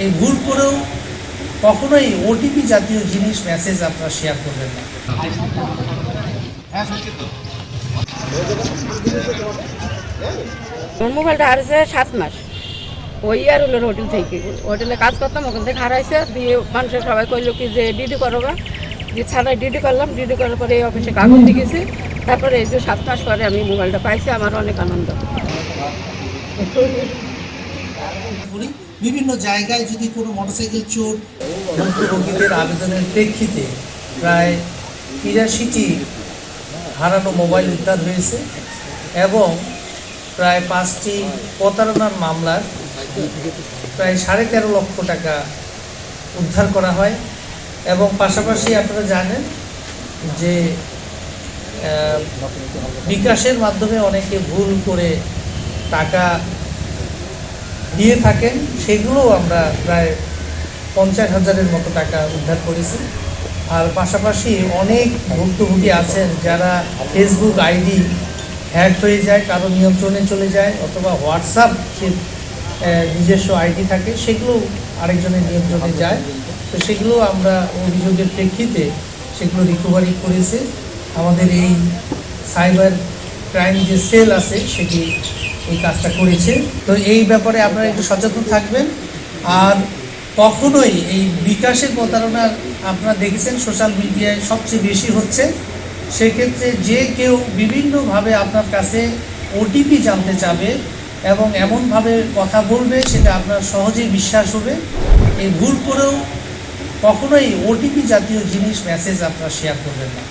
এই ভুল করেও কখনোই ওটিপি জাতীয় জিনিস মেসেজ আপনারা শেয়ার করবেন না। আমার মোবাইলটা হারিয়েছে 7 মাস। ওই আর হলো হোটেল থেকে, হোটেলে কাজ করতাম, ওখান থেকে হারাইছে। দিয়ে মানুষের সবাই কইলো কি যে ডিডি করো গা, যে ছাড়াই ডিডি করলাম। ডিডি করার পরে এই অফিসে কাগজ দিয়ে গেছি। তারপরে এই যে 7 মাস পরে আমি মোবাইলটা পাইছি, আমার অনেক আনন্দ। বিভিন্ন জায়গায় যদি কোনো মোটরসাইকেল চোর ভুক্তভোগীদের আবেদনের প্রেক্ষিতে প্রায় ৮৩টি হারানো মোবাইল উদ্ধার হয়েছে এবং প্রায় 5টি প্রতারণার মামলার প্রায় 13.5 লক্ষ টাকা উদ্ধার করা হয়। এবং পাশাপাশি আপনারা জানেন যে বিকাশের মাধ্যমে অনেকে ভুল করে টাকা দিয়ে থাকেন, সেগুলোও আমরা প্রায় 50,000-এর মতো টাকা উদ্ধার করেছি। আর পাশাপাশি অনেক ভুক্তভোগী আছেন যারা ফেসবুক আইডি হ্যাক হয়ে যায়, কারো নিয়ন্ত্রণে চলে যায়, অথবা হোয়াটসঅ্যাপ নিজস্ব আইডি থাকে, সেগুলো আরেকজনের নিয়ন্ত্রণে যায়। তো সেগুলো আমরা অভিযোগের প্রেক্ষিতে সেগুলো রিকভারি করেছে। আমাদের এই সাইবার ক্রাইম যে সেল আছে সেটি এই কাজটা করেছে। তো এই ব্যাপারে আপনারা একটু সচেতন থাকবেন। আর কখনোই এই বিকাশের প্রতারণা আপনারা দেখেছেন সোশ্যাল মিডিয়ায় সবচেয়ে বেশি হচ্ছে। সেক্ষেত্রে যে কেউ বিভিন্নভাবে আপনার কাছে ওটিপি জানতে চাবে এবং এমনভাবে কথা বলবে সেটা আপনার সহজেই বিশ্বাস হবে। এই ভুল করেও কখনোই ওটিপি জাতীয় জিনিস মেসেজ আপনারা শেয়ার করবেন না।